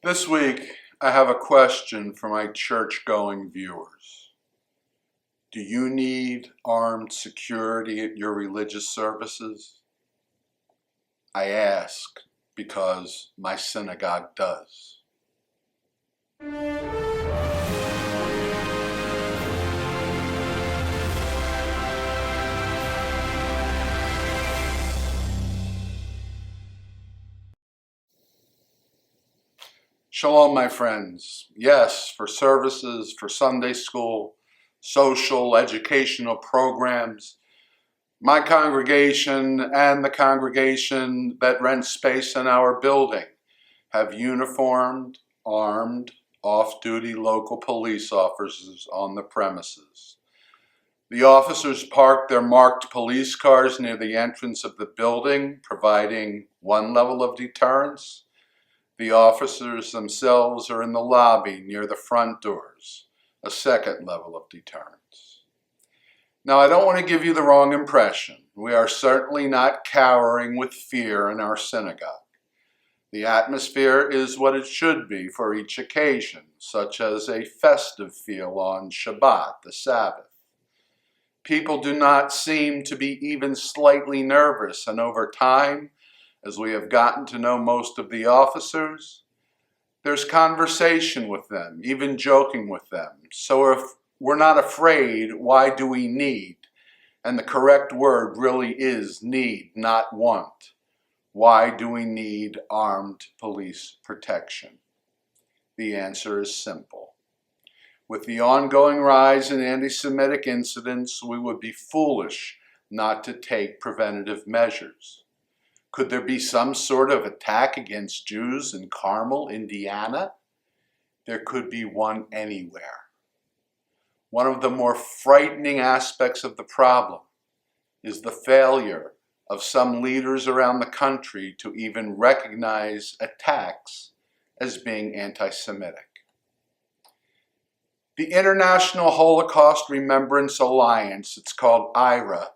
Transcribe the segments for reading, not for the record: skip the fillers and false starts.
This week, I have a question for my church-going viewers. Do you need armed security at your religious services? I ask because my synagogue does. Shalom, my friends. Yes, for services, for Sunday school, social, educational programs, my congregation and the congregation that rents space in our building have uniformed, armed, off-duty local police officers on the premises. The officers park their marked police cars near the entrance of the building, providing one level of deterrence. The officers themselves are in the lobby near the front doors, a second level of deterrence. Now, I don't want to give you the wrong impression. We are certainly not cowering with fear in our synagogue. The atmosphere is what it should be for each occasion, such as a festive feel on Shabbat, the Sabbath. People do not seem to be even slightly nervous, and over time, as we have gotten to know most of the officers, there's conversation with them, even joking with them. So if we're not afraid, why do we need? And the correct word really is need, not want. Why do we need armed police protection? The answer is simple. With the ongoing rise in anti-Semitic incidents, we would be foolish not to take preventative measures. Could there be some sort of attack against Jews in Carmel, Indiana? There could be one anywhere. One of the more frightening aspects of the problem is the failure of some leaders around the country to even recognize attacks as being anti-Semitic. The International Holocaust Remembrance Alliance, it's called IRA,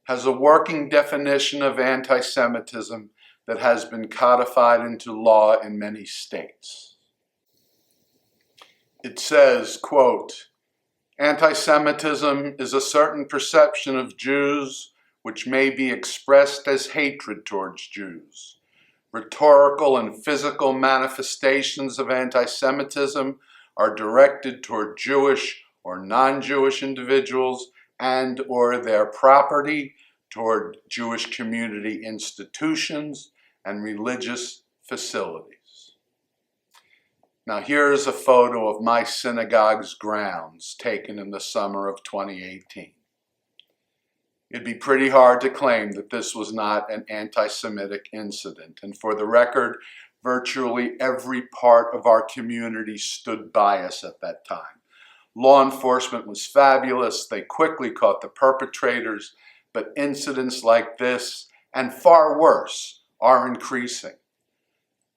has a working definition of anti-Semitism that has been codified into law in many states. It says, quote, "Anti-Semitism is a certain perception of Jews which may be expressed as hatred towards Jews. Rhetorical and physical manifestations of anti-Semitism are directed toward Jewish or non-Jewish individuals and or their property, toward Jewish community institutions and religious facilities." Now here's a photo of my synagogue's grounds taken in the summer of 2018. It'd be pretty hard to claim that this was not an anti-Semitic incident, and for the record, virtually every part of our community stood by us at that time. Law enforcement was fabulous. They quickly caught the perpetrators, but incidents like this, and far worse, are increasing.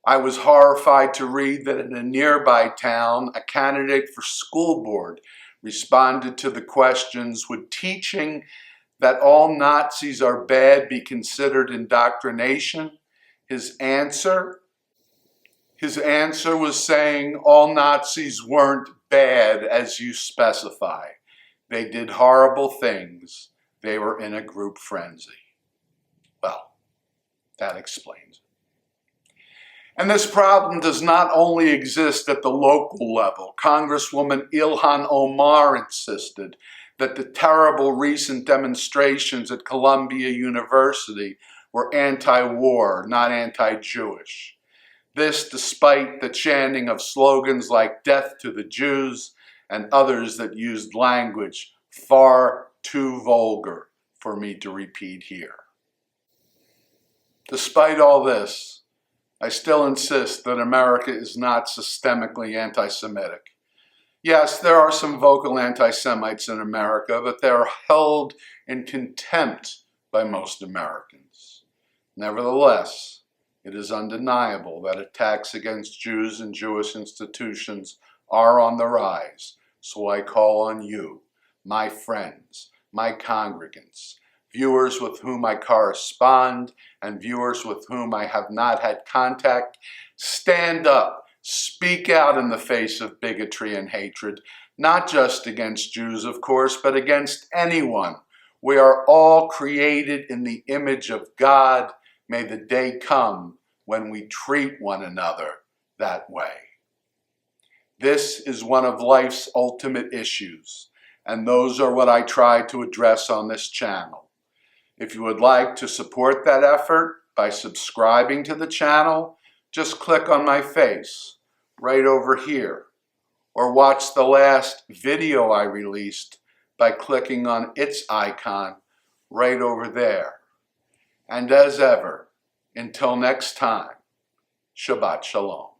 I was horrified to read that in a nearby town, a candidate for school board responded to the questions, "Would teaching that all Nazis are bad be considered indoctrination?" His answer was saying all Nazis weren't bad as you specify. They did horrible things. They were in a group frenzy. Well, that explains it. And this problem does not only exist at the local level. Congresswoman Ilhan Omar insisted that the terrible recent demonstrations at Columbia University were anti-war, not anti-Jewish. This despite the chanting of slogans like "Death to the Jews" and others that used language far too vulgar for me to repeat here. Despite all this, I still insist that America is not systemically anti-Semitic. Yes, there are some vocal anti-Semites in America, but they are held in contempt by most Americans. Nevertheless, it is undeniable that attacks against Jews and Jewish institutions are on the rise, so I call on you, my friends, my congregants, viewers with whom I correspond, and viewers with whom I have not had contact, stand up Speak out in the face of bigotry and hatred, not just against Jews, of course, but against anyone. We are all created in the image of God. May the day come when we treat one another that way. This is one of life's ultimate issues, and those are what I try to address on this channel. If you would like to support that effort by subscribing to the channel, just click on my face right over here, or watch the last video I released by clicking on its icon right over there. And as ever, until next time, Shabbat Shalom.